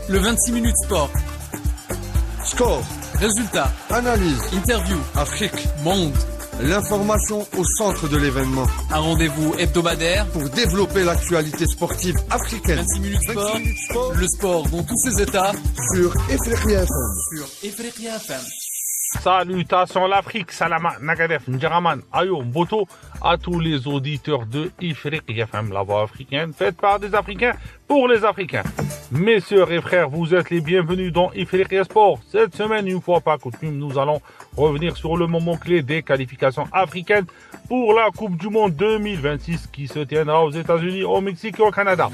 Le 26 minutes sport. Score, Résultats, analyse, interview, Afrique, monde. l'information au centre de l'événement Un rendez-vous hebdomadaire. pour développer l'actualité sportive africaine. 26 minutes sport. 26 minutes sport Le sport dans tous ses états sur Ifriqiya FM. sur Ifriqiya FM. Salutations l'Afrique, Salama, Nagadef, Ndjaraman, Ayo, Mboto, à tous les auditeurs de Ifriqiya FM, la voix africaine, faite par des Africains pour les Africains. Mes sœurs et frères, vous êtes les bienvenus dans Ifriqiya Sport. Cette semaine, une fois pas coutume, nous allons revenir sur le moment clé des qualifications africaines pour la Coupe du Monde 2026 qui se tiendra aux États-Unis, au Mexique et au Canada.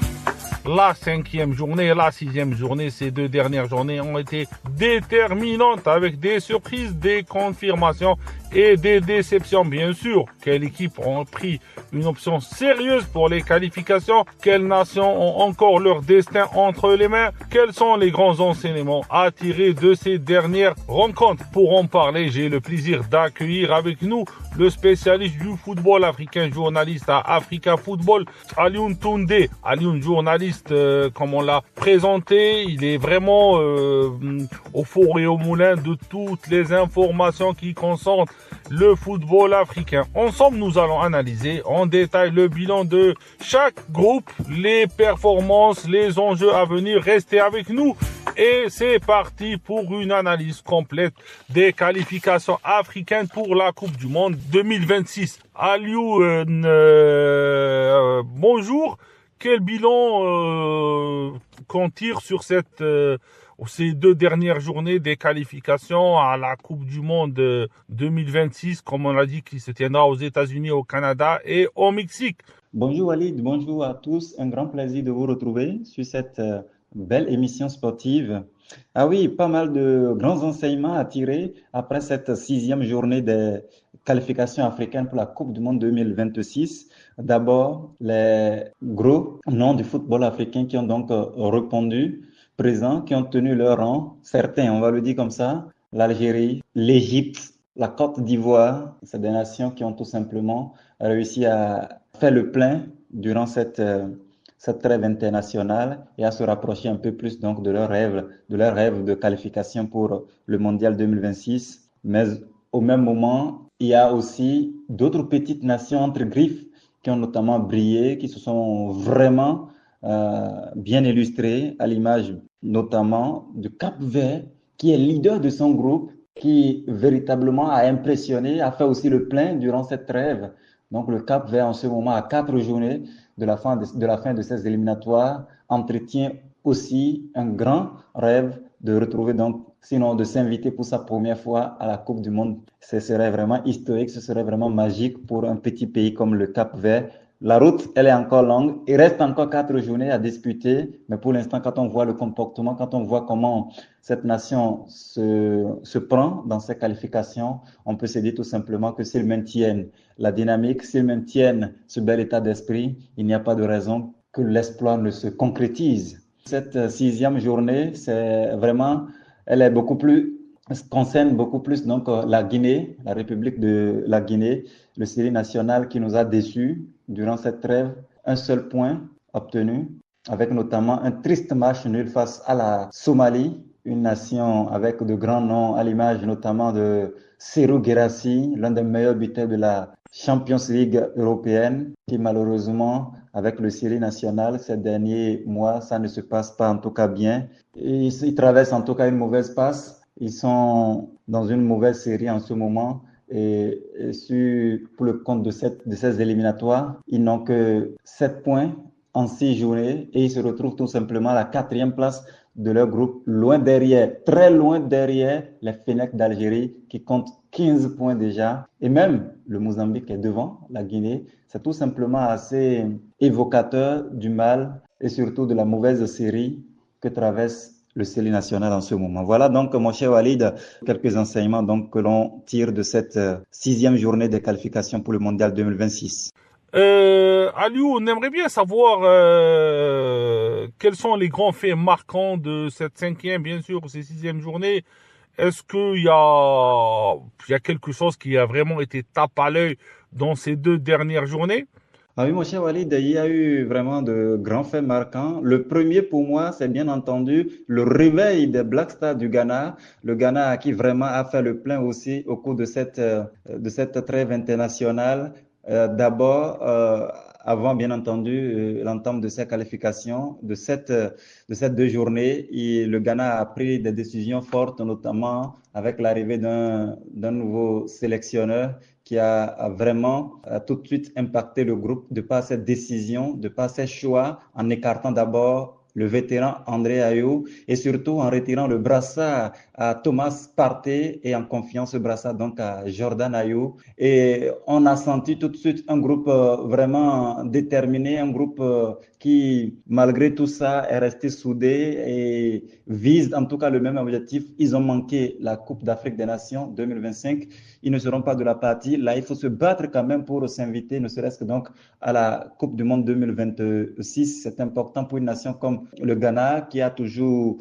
La 5e journée et la 6e journée, ces deux dernières journées ont été déterminantes avec des surprises, des confirmations et des déceptions bien sûr. Quelles équipes ont pris une option sérieuse pour les qualifications? Quelles nations ont encore leur destin entre les mains? Quels sont les grands enseignements à tirer de ces dernières rencontres? Pour en parler, j'ai le plaisir d'accueillir avec nous le spécialiste du football africain, journaliste à Africa Football, Alioune Toundé. Alioune, journaliste, comme on l'a présenté, il est vraiment au four et au moulin de toutes les informations qui concernent le football africain. Ensemble, nous allons analyser en détail le bilan de chaque groupe, les performances, les enjeux à venir. Restez avec nous et c'est parti pour une analyse complète des qualifications africaines pour la Coupe du Monde 2026. Alioune, bonjour. Quel bilan qu'on tire sur ces deux dernières journées des qualifications à la Coupe du Monde 2026, comme on l'a dit, qui se tiendra aux États-Unis, au Canada et au Mexique? Bonjour Walid, bonjour à tous. Un grand plaisir de vous retrouver sur cette belle émission sportive. Ah oui, pas mal de grands enseignements à tirer après cette 6e journée des qualifications africaines pour la Coupe du Monde 2026. D'abord, les gros noms du football africain qui ont donc répondu présents, qui ont tenu leur rang. Certains, on va le dire comme ça, l'Algérie, l'Égypte, la Côte d'Ivoire. C'est des nations qui ont tout simplement réussi à faire le plein durant cette trêve internationale et à se rapprocher un peu plus donc de leur rêve de qualification pour le Mondial 2026. Mais au même moment, il y a aussi d'autres petites nations entre griffes qui ont notamment brillé, qui se sont vraiment bien illustrées, à l'image notamment du Cap-Vert, qui est leader de son groupe, qui véritablement a impressionné, a fait aussi le plein durant cette trêve. Donc le Cap-Vert en ce moment, à 4 journées de la fin de ces éliminatoires, entretient aussi un grand rêve de retrouver donc, sinon de s'inviter pour sa première fois à la Coupe du Monde. Ce serait vraiment historique, ce serait vraiment magique pour un petit pays comme le Cap-Vert. La route, elle est encore longue. Il reste encore 4 journées à disputer. Mais pour l'instant, quand on voit le comportement, quand on voit comment cette nation se prend dans ses qualifications, on peut se dire tout simplement que s'ils maintiennent la dynamique, s'ils maintiennent ce bel état d'esprit, il n'y a pas de raison que l'exploit ne se concrétise. Cette 6e journée, c'est vraiment, elle est concerne beaucoup plus donc la Guinée, la République de la Guinée, le série national qui nous a déçus durant cette trêve. Un seul point obtenu, avec notamment un triste match nul face à la Somalie, une nation avec de grands noms, à l'image notamment de Serhou Guirassy, l'un des meilleurs buteurs de la Champions League européenne, qui malheureusement, avec le série national, ces derniers mois, ça ne se passe pas en tout cas bien. Ils traversent en tout cas une mauvaise passe. Ils sont dans une mauvaise série en ce moment et pour le compte de ces éliminatoires, ils n'ont que 7 points en 6 journées et ils se retrouvent tout simplement à la 4e place de leur groupe, loin derrière, très loin derrière les Fennecs d'Algérie qui comptent 15 points déjà. Et même le Mozambique est devant la Guinée. C'est tout simplement assez évocateur du mal et surtout de la mauvaise série que traverse le série national en ce moment. Voilà donc, mon cher Walid, quelques enseignements donc que l'on tire de cette 6e journée des qualifications pour le Mondial 2026. Aliou, on aimerait bien savoir quels sont les grands faits marquants de cette 5e, bien sûr, ces 6e journées. Est-ce qu'il y a quelque chose qui a vraiment été tape à l'œil dans ces 2 dernières journées? Ah oui, mon cher Walid, il y a eu vraiment de grands faits marquants. Le premier pour moi, c'est bien entendu le réveil des Black Stars du Ghana. Le Ghana qui vraiment a fait le plein aussi au cours de cette trêve internationale. D'abord, avant bien entendu l'entame de ces qualifications, de cette deux journées, le Ghana a pris des décisions fortes, notamment avec l'arrivée d'un nouveau sélectionneur qui a vraiment tout de suite impacté le groupe de par cette décision, de par ses choix, en écartant d'abord le vétéran André Ayew et surtout en retirant le brassard à Thomas Partey et en confiant ce brassard donc à Jordan Ayew. Et on a senti tout de suite un groupe vraiment déterminé, un groupe qui, malgré tout ça, est resté soudé et vise en tout cas le même objectif. Ils ont manqué la Coupe d'Afrique des Nations 2025. Ils ne seront pas de la partie. Là, il faut se battre quand même pour s'inviter, ne serait-ce que donc à la Coupe du Monde 2026. C'est important pour une nation comme le Ghana qui a toujours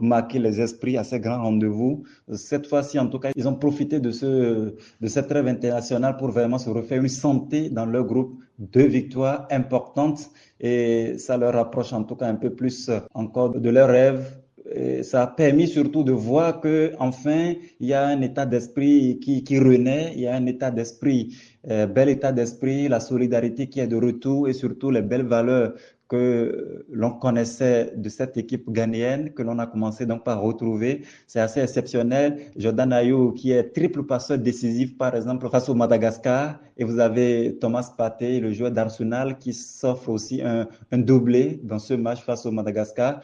marqué les esprits à ces grands rendez-vous. Cette fois-ci, en tout cas, ils ont profité de cette trêve internationale pour vraiment se refaire une santé dans leur groupe. Deux victoires importantes et ça leur rapproche en tout cas un peu plus encore de leurs rêves. Et ça a permis surtout de voir que enfin il y a un état d'esprit qui renaît, il y a un état d'esprit, bel état d'esprit, la solidarité qui est de retour et surtout les belles valeurs que l'on connaissait de cette équipe ghanéenne, que l'on a commencé donc par retrouver. C'est assez exceptionnel. Jordan Ayew qui est triple passeur décisif par exemple face au Madagascar et vous avez Thomas Partey, le joueur d'Arsenal qui s'offre aussi un doublé dans ce match face au Madagascar.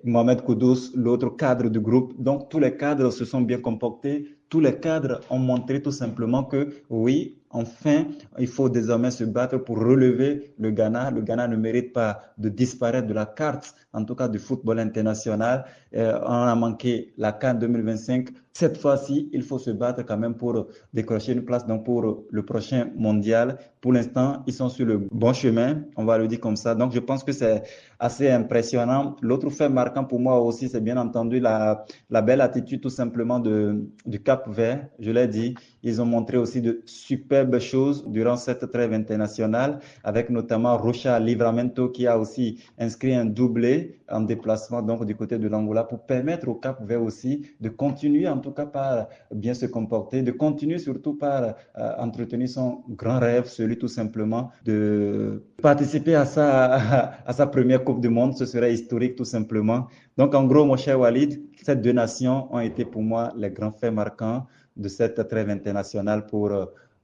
Mohamed Kudus, l'autre cadre du groupe. Donc tous les cadres se sont bien comportés. Tous les cadres ont montré tout simplement que oui, enfin, il faut désormais se battre pour relever le Ghana. Le Ghana ne mérite pas de disparaître de la carte, en tout cas du football international. On a manqué la CAN 2025. Cette fois-ci, il faut se battre quand même pour décrocher une place donc pour le prochain mondial. Pour l'instant, ils sont sur le bon chemin, on va le dire comme ça. Donc, je pense que c'est assez impressionnant. L'autre fait marquant pour moi aussi, c'est bien entendu la belle attitude tout simplement du Cap-Vert. Je l'ai dit, ils ont montré aussi de superbes choses durant cette trêve internationale, avec notamment Rocha Livramento qui a aussi inscrit un doublé en déplacement donc du côté de l'Angola pour permettre au Cap-Vert aussi de continuer en tout cas par bien se comporter, de continuer surtout par entretenir son grand rêve, celui tout simplement de participer à sa première Coupe du Monde. Ce serait historique tout simplement. Donc en gros, mon cher Walid, ces deux nations ont été pour moi les grands faits marquants de cette trêve internationale pour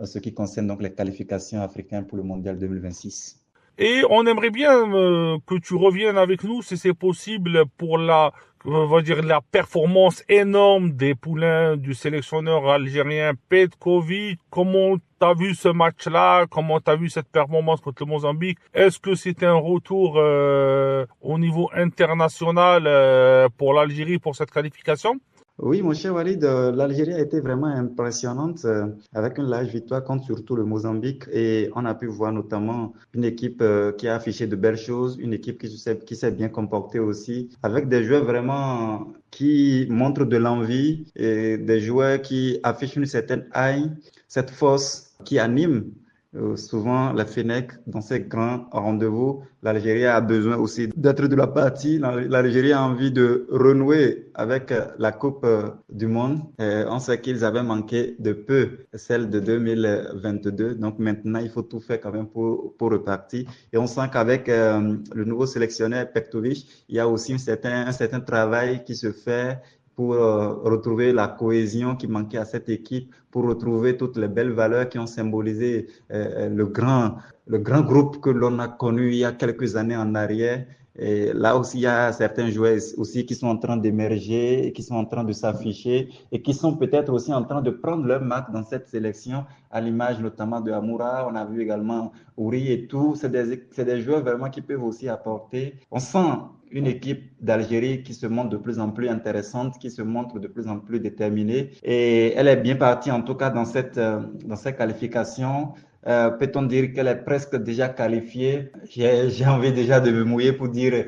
ce qui concerne donc les qualifications africaines pour le Mondial 2026. Et on aimerait bien que tu reviennes avec nous, si c'est possible, pour on va dire, la performance énorme des poulains du sélectionneur algérien Petkovic. Comment t'as vu ce match-là? Comment t'as vu cette performance contre le Mozambique? Est-ce que c'était un retour au niveau international pour l'Algérie pour cette qualification? Oui, mon cher Walid, l'Algérie a été vraiment impressionnante avec une large victoire contre surtout le Mozambique et on a pu voir notamment une équipe qui a affiché de belles choses, une équipe qui s'est bien comportée aussi, avec des joueurs vraiment qui montrent de l'envie et des joueurs qui affichent une certaine haine, cette force qui anime souvent la Fennec dans ces grands rendez-vous. L'Algérie a besoin aussi d'être de la partie. L'Algérie a envie de renouer avec la Coupe du Monde. On sait qu'ils avaient manqué de peu celle de 2022. Donc maintenant, il faut tout faire quand même pour repartir. Et on sent qu'avec le nouveau sélectionneur Petkovic, il y a aussi un certain travail qui se fait pour retrouver la cohésion qui manquait à cette équipe, pour retrouver toutes les belles valeurs qui ont symbolisé le grand groupe que l'on a connu il y a quelques années en arrière. Et là aussi, il y a certains joueurs aussi qui sont en train d'émerger, qui sont en train de s'afficher et qui sont peut-être aussi en train de prendre leur marque dans cette sélection, à l'image notamment de Amoura. On a vu également Ouri et tout. C'est des joueurs vraiment qui peuvent aussi apporter. On sent une équipe d'Algérie qui se montre de plus en plus intéressante, qui se montre de plus en plus déterminée. Et elle est bien partie, en tout cas, dans cette qualification. Peut-on dire qu'elle est presque déjà qualifiée? J'ai envie déjà de me mouiller pour dire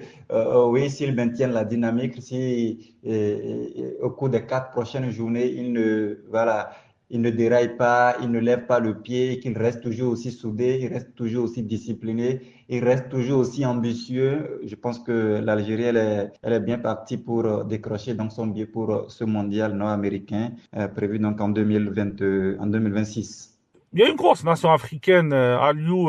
oui, s'ils maintiennent la dynamique, si au cours des 4 prochaines journées, il ne déraille pas, il ne lève pas le pied, qu'il reste toujours aussi soudé, il reste toujours aussi discipliné, il reste toujours aussi ambitieux. Je pense que l'Algérie, elle est bien partie pour décrocher donc son billet pour ce mondial nord-américain prévu donc en 2026. Il y a une grosse nation africaine, Aliou,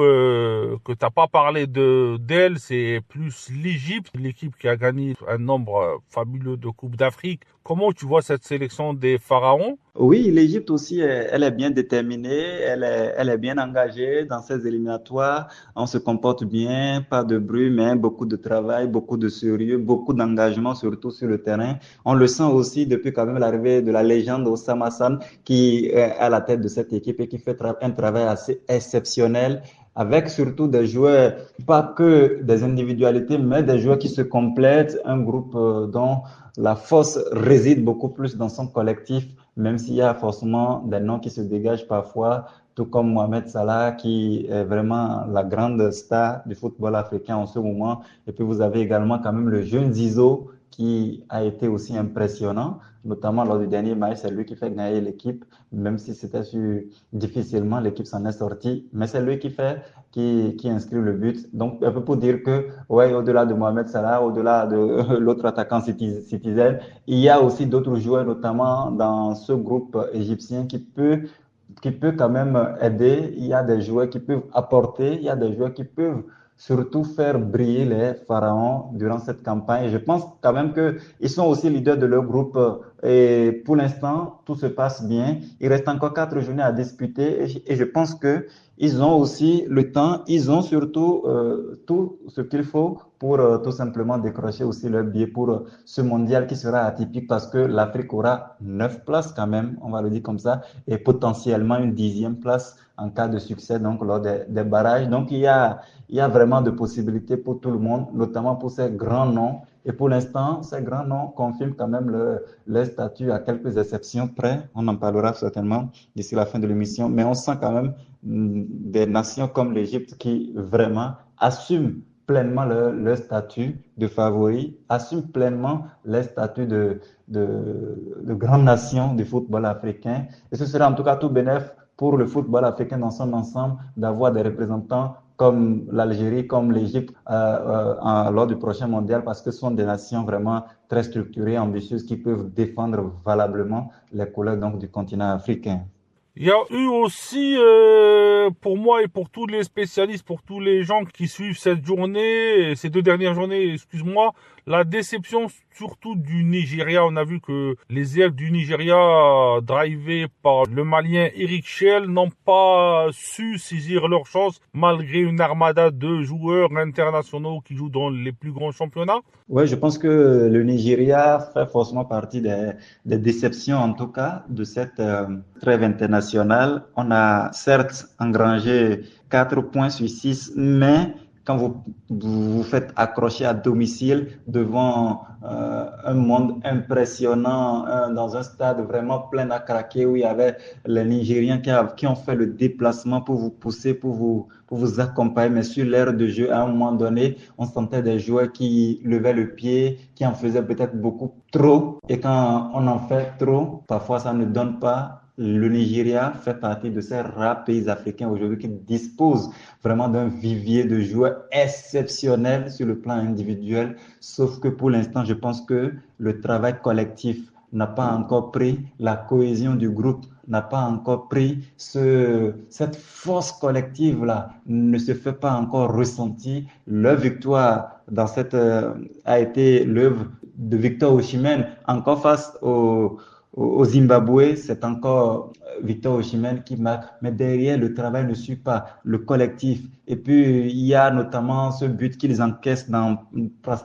que t'as pas parlé d'elle, c'est plus l'Égypte, l'équipe qui a gagné un nombre fabuleux de Coupes d'Afrique. Comment tu vois cette sélection des pharaons? Oui, l'Égypte aussi, elle est bien déterminée, elle est bien engagée dans ses éliminatoires. On se comporte bien, pas de bruit, mais beaucoup de travail, beaucoup de sérieux, beaucoup d'engagement, surtout sur le terrain. On le sent aussi depuis quand même l'arrivée de la légende Osama Hassan, qui est à la tête de cette équipe et qui fait un travail assez exceptionnel, avec surtout des joueurs, pas que des individualités, mais des joueurs qui se complètent, un groupe dont la force réside beaucoup plus dans son collectif, même s'il y a forcément des noms qui se dégagent parfois, tout comme Mohamed Salah, qui est vraiment la grande star du football africain en ce moment. Et puis vous avez également quand même le jeune Zizo, qui a été aussi impressionnant, notamment lors du dernier match. C'est lui qui fait gagner l'équipe, même si c'était difficilement, l'équipe s'en est sortie, mais c'est lui qui inscrit le but. Donc, un peu pour dire que, ouais, au-delà de Mohamed Salah, au-delà de l'autre attaquant Citizen, il y a aussi d'autres joueurs, notamment dans ce groupe égyptien, qui peut quand même aider. Il y a des joueurs qui peuvent apporter, il y a des joueurs qui peuvent surtout faire briller les pharaons durant cette campagne. Je pense quand même qu'ils sont aussi leaders de leur groupe et pour l'instant, tout se passe bien. Il reste encore 4 journées à disputer et je pense qu'ils ont aussi le temps, ils ont surtout tout ce qu'il faut pour tout simplement décrocher aussi leur billet pour ce mondial qui sera atypique parce que l'Afrique aura 9 places quand même, on va le dire comme ça, et potentiellement une 10e place en cas de succès donc lors des barrages. Donc il y a vraiment de possibilités pour tout le monde, notamment pour ces grands noms. Et pour l'instant, ces grands noms confirment quand même leur statut à quelques exceptions près. On en parlera certainement d'ici la fin de l'émission. Mais on sent quand même des nations comme l'Égypte qui vraiment assument pleinement leur statut de favori, assument pleinement leur statut de grande nation du football africain. Et ce sera en tout cas tout bénéf pour le football africain dans son ensemble d'avoir des représentants comme l'Algérie, comme l'Égypte lors du prochain mondial parce que ce sont des nations vraiment très structurées, ambitieuses qui peuvent défendre valablement les couleurs donc, du continent africain. Il y a eu aussi, pour moi et pour tous les spécialistes, pour tous les gens qui suivent cette journée, ces 2 dernières journées, excuse-moi, la déception surtout du Nigeria. On a vu que les ailes du Nigeria, drivés par le Malien Eric Schell, n'ont pas su saisir leur chance malgré une armada de joueurs internationaux qui jouent dans les plus grands championnats. Oui, je pense que le Nigeria fait forcément partie des déceptions, en tout cas, de cette trêve internationale. On a certes engrangé 4 points sur 6, mais quand vous vous faites accrocher à domicile devant un monde impressionnant, dans un stade vraiment plein à craquer où il y avait les Nigériens qui ont fait le déplacement pour vous pousser, pour vous accompagner. Mais sur l'aire de jeu, à un moment donné, on sentait des joueurs qui levaient le pied, qui en faisaient peut-être beaucoup trop. Et quand on en fait trop, parfois ça ne donne pas. Le Nigeria fait partie de ces rares pays africains aujourd'hui qui disposent vraiment d'un vivier de joueurs exceptionnels sur le plan individuel. Sauf que pour l'instant, je pense que le travail collectif n'a pas encore pris, la cohésion du groupe n'a pas encore pris, cette force collective-là ne se fait pas encore ressentir. Leur victoire dans a été l'œuvre de Victor Osimhen, encore face au Zimbabwe, c'est encore Victor Osimhen qui marque, mais derrière le travail ne suit pas, le collectif. Et puis il y a notamment ce but qu'ils encaissent dans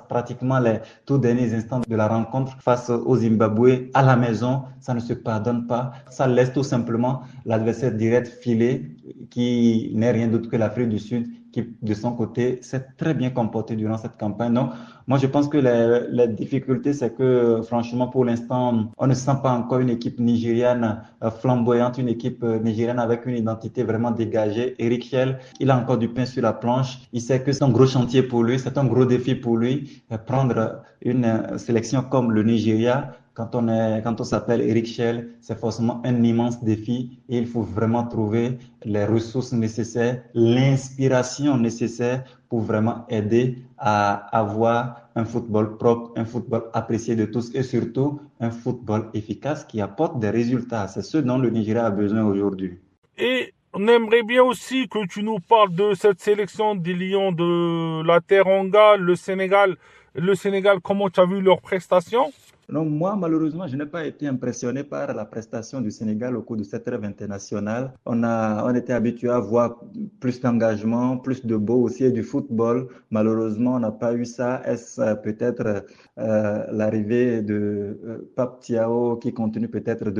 pratiquement les tout derniers instants de la rencontre face au Zimbabwe à la maison. Ça ne se pardonne pas, ça laisse tout simplement l'adversaire direct filer, qui n'est rien d'autre que l'Afrique du Sud, qui de son côté s'est très bien comporté durant cette campagne. Donc moi je pense que la difficulté c'est que franchement pour l'instant on ne sent pas encore une équipe nigériane flamboyante, une équipe nigériane avec une identité vraiment dégagée. Eric Schell, il a encore du pain sur la planche, il sait que c'est un gros chantier pour lui, c'est un gros défi pour lui, prendre une sélection comme le Nigeria quand on s'appelle Eric Schell, c'est forcément un immense défi et il faut vraiment trouver les ressources nécessaires, l'inspiration nécessaire pour vraiment aider à avoir un football propre, un football apprécié de tous et surtout un football efficace qui apporte des résultats. C'est ce dont le Nigeria a besoin aujourd'hui. Et on aimerait bien aussi que tu nous parles de cette sélection des Lions de la Teranga, le Sénégal. Le Sénégal, comment tu as vu leurs prestations? Non, moi, malheureusement, je n'ai pas été impressionné par la prestation du Sénégal au cours de cette trêve internationale. On était habitué à voir plus d'engagement, plus de beau aussi et du football. Malheureusement, on n'a pas eu ça. Est-ce peut-être l'arrivée de Pape Thiaw qui continue peut-être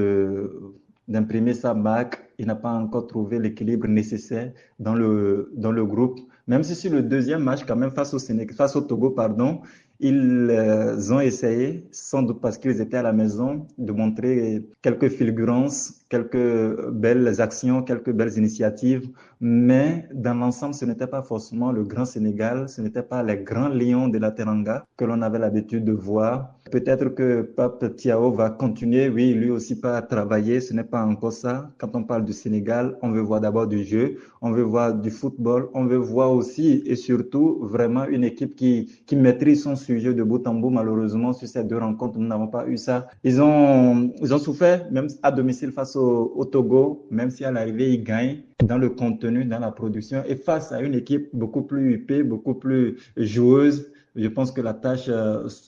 d'imprimer sa marque? Il n'a pas encore trouvé l'équilibre nécessaire dans le groupe. Même si sur le deuxième match, quand même, face au Togo, pardon, ils ont essayé, sans doute parce qu'ils étaient à la maison, de montrer quelques fulgurances, quelques belles actions, quelques belles initiatives. Mais dans l'ensemble, ce n'était pas forcément le grand Sénégal, ce n'était pas les grands lions de la Teranga que l'on avait l'habitude de voir. Peut-être que Pape Thiaw va continuer, oui, lui aussi par travailler, ce n'est pas encore ça. Quand on parle du Sénégal, on veut voir d'abord du jeu, on veut voir du football, on veut voir aussi et surtout vraiment une équipe qui maîtrise son sujet de bout en bout. Malheureusement, sur ces deux rencontres, nous n'avons pas eu ça. Ils ont souffert, même à domicile face au Togo, même si à l'arrivée, ils gagnent dans le contenu, dans la production et face à une équipe beaucoup plus huppée, beaucoup plus joueuse. Je pense que la tâche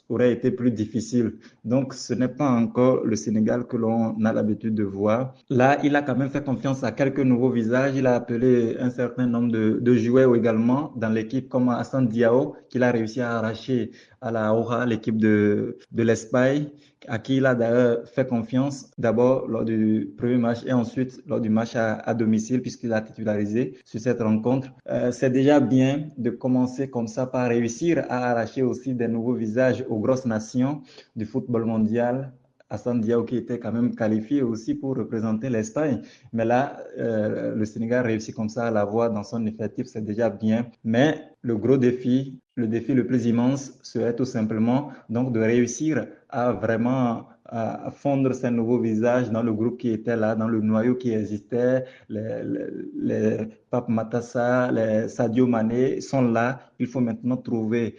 aurait été plus difficile. Donc, ce n'est pas encore le Sénégal que l'on a l'habitude de voir. Là, il a quand même fait confiance à quelques nouveaux visages. Il a appelé un certain nombre de joueurs également dans l'équipe, comme Hassan Diao, qu'il a réussi à arracher à la Aura, l'équipe de l'Espagne, à qui il a d'ailleurs fait confiance d'abord lors du premier match et ensuite lors du match à domicile puisqu'il a titularisé sur cette rencontre. C'est déjà bien de commencer comme ça par réussir à arracher aussi des nouveaux visages aux grosses nations du football mondial. Hassan Diao qui était quand même qualifié aussi pour représenter l'Espagne. Mais là, le Sénégal réussit comme ça à l'avoir dans son effectif, c'est déjà bien. Mais le gros défi, le défi le plus immense serait tout simplement donc de réussir à vraiment à fondre ces nouveaux visages dans le groupe qui était là, dans le noyau qui existait. Les Pape Matassa, les Sadio Mané sont là. Il faut maintenant trouver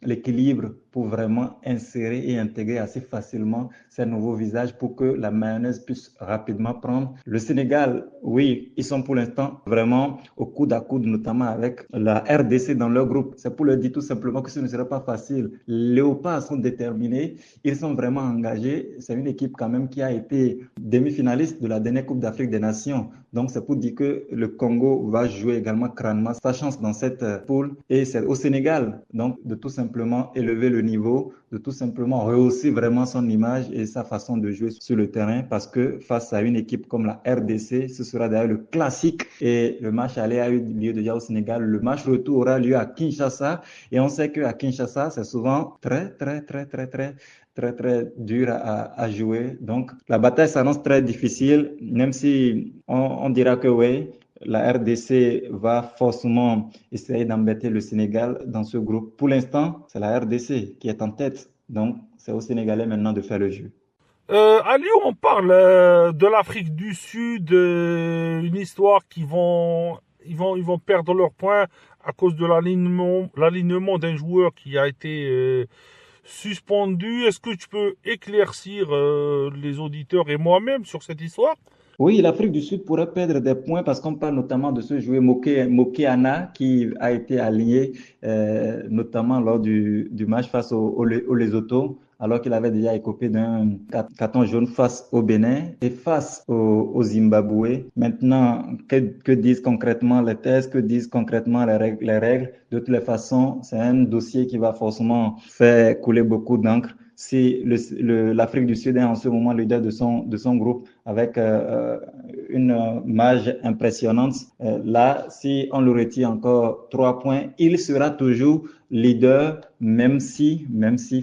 l'équilibre pour vraiment insérer et intégrer assez facilement ces nouveaux visages pour que la mayonnaise puisse rapidement prendre. Le Sénégal, oui, ils sont pour l'instant vraiment au coude à coude, notamment avec la RDC dans leur groupe. C'est pour leur dire tout simplement que ce ne sera pas facile. Les Léopards sont déterminés, ils sont vraiment engagés. C'est une équipe quand même qui a été demi-finaliste de la dernière Coupe d'Afrique des Nations. Donc c'est pour dire que le Congo va jouer également crânement sa chance dans cette poule. Et c'est au Sénégal donc de tout simplement élever le niveau, de tout simplement rehausser vraiment son image et sa façon de jouer sur le terrain parce que face à une équipe comme la RDC, ce sera d'ailleurs le classique et le match aller a eu lieu déjà au Sénégal. Le match retour aura lieu à Kinshasa et on sait qu'à Kinshasa, c'est souvent très dur à jouer. Donc, la bataille s'annonce très difficile, même si on dira que oui, la RDC va forcément essayer d'embêter le Sénégal dans ce groupe. Pour l'instant, c'est la RDC qui est en tête. Donc, c'est aux Sénégalais maintenant de faire le jeu. À Lyon, on parle de l'Afrique du Sud, une histoire ils vont perdre leurs points à cause de l'alignement d'un joueur qui a été suspendu. Est-ce que tu peux éclaircir les auditeurs et moi-même sur cette histoire? Oui, l'Afrique du Sud pourrait perdre des points parce qu'on parle notamment de ce joueur Mokéana qui a été aligné notamment lors du match face au Lesotho, alors qu'il avait déjà écopé d'un carton jaune face au Bénin et face au Zimbabwe. Maintenant, que disent concrètement les tests, que disent concrètement les règles? De toutes les façons, c'est un dossier qui va forcément faire couler beaucoup d'encre. Si l'Afrique du Sud est en ce moment leader de son groupe avec une marge impressionnante. Là, si on le retire encore 3 points, il sera toujours leader, même si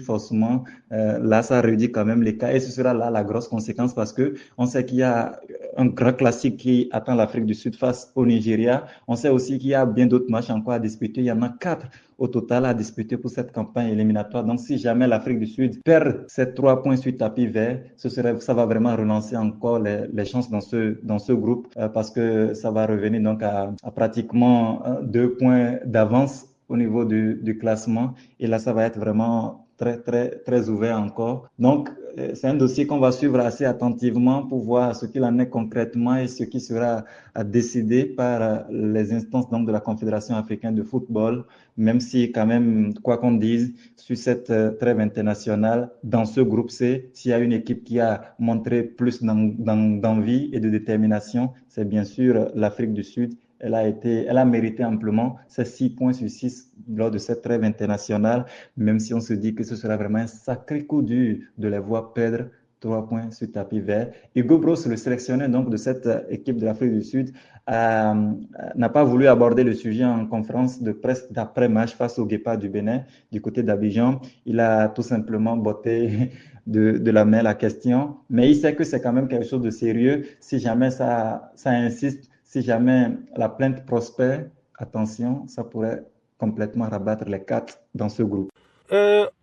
forcément, là, ça réduit quand même les cas. Et ce sera là la grosse conséquence parce que on sait qu'il y a un grand classique qui attend l'Afrique du Sud face au Nigeria. On sait aussi qu'il y a bien d'autres matchs encore à disputer. Il y en a 4 au total à disputer pour cette campagne éliminatoire. Donc, si jamais l'Afrique du Sud perd ces 3 points sur tapis vert, ça va vraiment relancer encore les chances dans ce groupe parce que ça va revenir donc à pratiquement 2 points d'avance au niveau du classement. Et là, ça va être vraiment très ouvert encore. Donc, c'est un dossier qu'on va suivre assez attentivement pour voir ce qu'il en est concrètement et ce qui sera décidé par les instances donc, de la Confédération africaine de football, même si quand même, quoi qu'on dise, sur cette trêve internationale, dans ce groupe C, s'il y a une équipe qui a montré plus d'envie et de détermination, c'est bien sûr l'Afrique du Sud. Elle a mérité amplement ces 6 points sur 6 lors de cette trêve internationale, même si on se dit que ce sera vraiment un sacré coup dur de les voir perdre 3 points sur tapis vert. Hugo Broos, le sélectionneur donc de cette équipe de l'Afrique du Sud, n'a pas voulu aborder le sujet en conférence de presse d'après-match face au Guépard du Bénin, du côté d'Abidjan. Il a tout simplement botté de la main la question, mais il sait que c'est quand même quelque chose de sérieux. Si jamais ça insiste, si jamais la plainte prospère, attention, ça pourrait complètement rabattre les cartes dans ce groupe.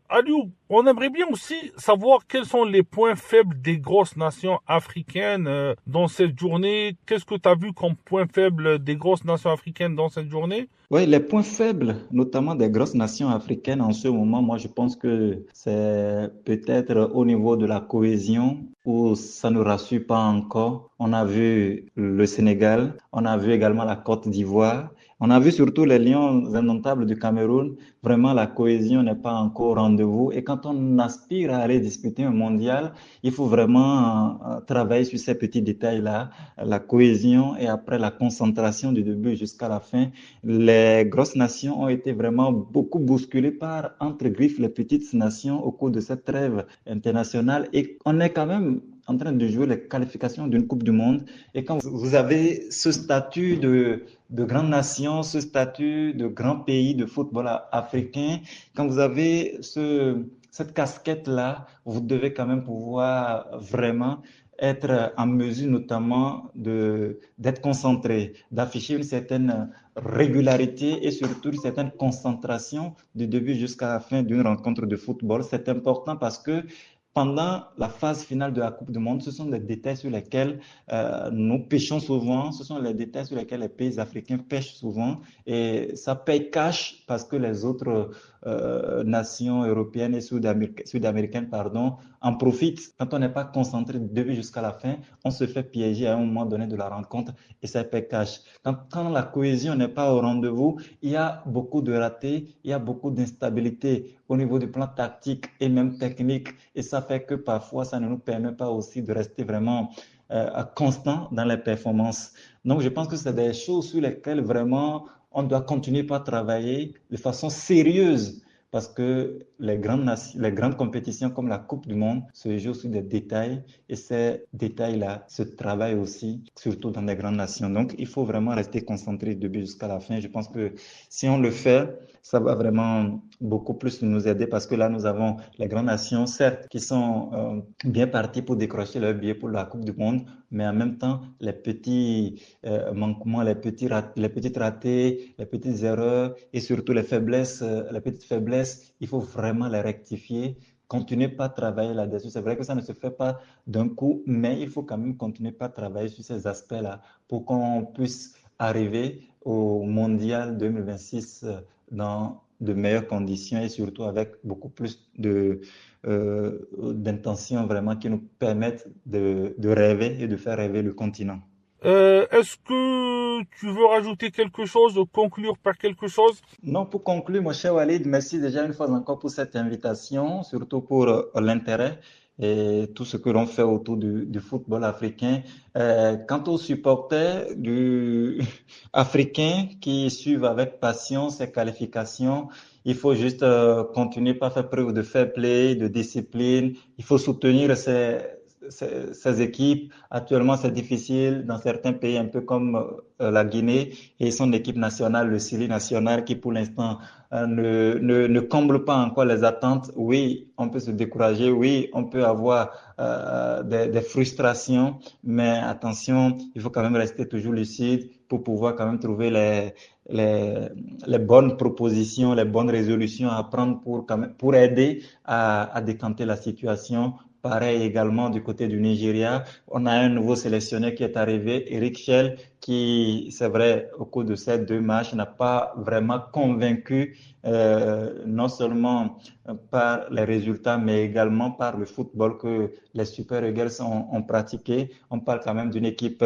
Aliou, on aimerait bien aussi savoir quels sont les points faibles des grosses nations africaines dans cette journée. Qu'est-ce que tu as vu comme point faible des grosses nations africaines dans cette journée? Oui, les points faibles, notamment des grosses nations africaines en ce moment, moi je pense que c'est peut-être au niveau de la cohésion où ça ne rassure pas encore. On a vu le Sénégal, on a vu également la Côte d'Ivoire. On a vu surtout les Lions indomptables du Cameroun. Vraiment, la cohésion n'est pas encore au rendez-vous. Et quand on aspire à aller disputer un mondial, il faut vraiment travailler sur ces petits détails-là, la cohésion et après la concentration du début jusqu'à la fin. Les grosses nations ont été vraiment beaucoup bousculées par, entre griffes, les petites nations au cours de cette trêve internationale. Et on est quand même en train de jouer les qualifications d'une Coupe du Monde. Et quand vous avez ce statut de grande nation, ce statut de grand pays de football africain, quand vous avez cette casquette-là, vous devez quand même pouvoir vraiment être en mesure notamment d'être concentré, d'afficher une certaine régularité et surtout une certaine concentration du début jusqu'à la fin d'une rencontre de football. C'est important parce que pendant la phase finale de la Coupe du Monde, ce sont des détails sur lesquels nous pêchons souvent, ce sont les détails sur lesquels les pays africains pêchent souvent et ça paye cash parce que les autres nations européennes et sud-américaines en profitent. Quand on n'est pas concentré du début jusqu'à la fin, on se fait piéger à un moment donné de la rencontre et ça paye cash. Quand la cohésion n'est pas au rendez-vous, il y a beaucoup de ratés, il y a beaucoup d'instabilité au niveau du plan tactique et même technique et ça fait que parfois ça ne nous permet pas aussi de rester vraiment constant dans les performances. Donc je pense que c'est des choses sur lesquelles vraiment on doit continuer par travailler de façon sérieuse parce que les grandes compétitions comme la Coupe du Monde se jouent sur des détails et ces détails-là se travaillent aussi, surtout dans les grandes nations. Donc, il faut vraiment rester concentré du début jusqu'à la fin. Je pense que si on le fait, ça va vraiment beaucoup plus nous aider parce que là, nous avons les grandes nations, certes, qui sont bien parties pour décrocher leur billet pour la Coupe du Monde, mais en même temps, les petits manquements, les petites ratés, les petites erreurs et surtout les petites faiblesses, il faut vraiment les rectifier. Continuer par travailler là-dessus. C'est vrai que ça ne se fait pas d'un coup, mais il faut quand même continuer par travailler sur ces aspects-là pour qu'on puisse arriver au Mondial 2026 dans de meilleures conditions et surtout avec beaucoup plus d'intentions vraiment qui nous permettent de rêver et de faire rêver le continent. Est-ce que tu veux rajouter quelque chose, conclure par quelque chose? Non, pour conclure, mon cher Walid, merci déjà une fois encore pour cette invitation, surtout pour l'intérêt et tout ce que l'on fait autour du football africain. Quant aux supporters africains qui suivent avec passion ces qualifications, il faut juste continuer par faire preuve de fair play, de discipline. Il faut soutenir ces équipes. Actuellement, c'est difficile dans certains pays, un peu comme la Guinée et son équipe nationale, le Syrie national, qui pour l'instant ne comble pas encore les attentes. Oui, on peut se décourager, oui, on peut avoir des frustrations, mais attention, il faut quand même rester toujours lucide pour pouvoir quand même trouver les bonnes propositions, les bonnes résolutions à prendre pour aider à décanter la situation. Pareil également du côté du Nigeria. On a un nouveau sélectionneur qui est arrivé, Eric Shell, qui, c'est vrai, au cours de ces 2 matchs, n'a pas vraiment convaincu, non seulement par les résultats, mais également par le football que les Super Eagles ont pratiqué. On parle quand même d'une équipe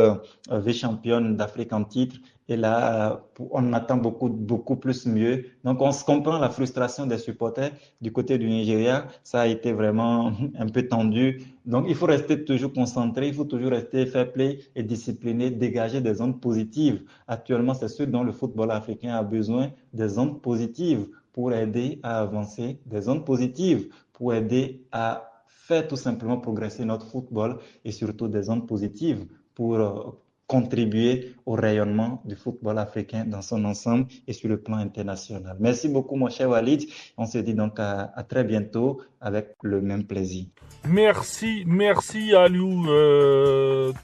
vice-championne d'Afrique en titre. Et là, on attend beaucoup plus mieux. Donc, on se comprend la frustration des supporters du côté du Nigeria. Ça a été vraiment un peu tendu. Donc, il faut rester toujours concentré, il faut toujours rester fair play et discipliné, dégager des ondes positives. Actuellement, c'est ce dont le football africain a besoin, des ondes positives pour aider à avancer, des ondes positives pour aider à faire tout simplement progresser notre football et surtout des ondes positives pour contribuer au rayonnement du football africain dans son ensemble et sur le plan international. Merci beaucoup, mon cher Walid. On se dit donc à très bientôt avec le même plaisir. Merci Aliou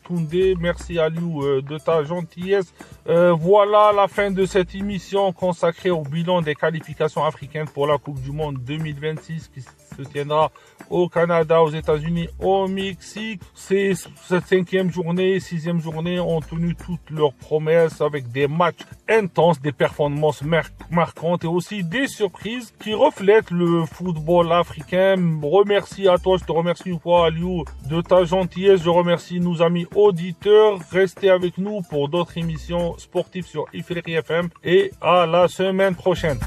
Toundé, merci Aliou de ta gentillesse. Voilà la fin de cette émission consacrée au bilan des qualifications africaines pour la Coupe du Monde 2026 qui se tiendra au Canada, aux États-Unis, au Mexique. Cette 5e journée, 6e journée ont tenu toutes leurs promesses avec des matchs intenses, des performances marquantes et aussi des surprises qui reflètent le football africain. Remercie à toi, je te remercie une fois Aliou de ta gentillesse. Je remercie nos amis auditeurs. Restez avec nous pour d'autres émissions sportives sur Ifriqi FM et à la semaine prochaine.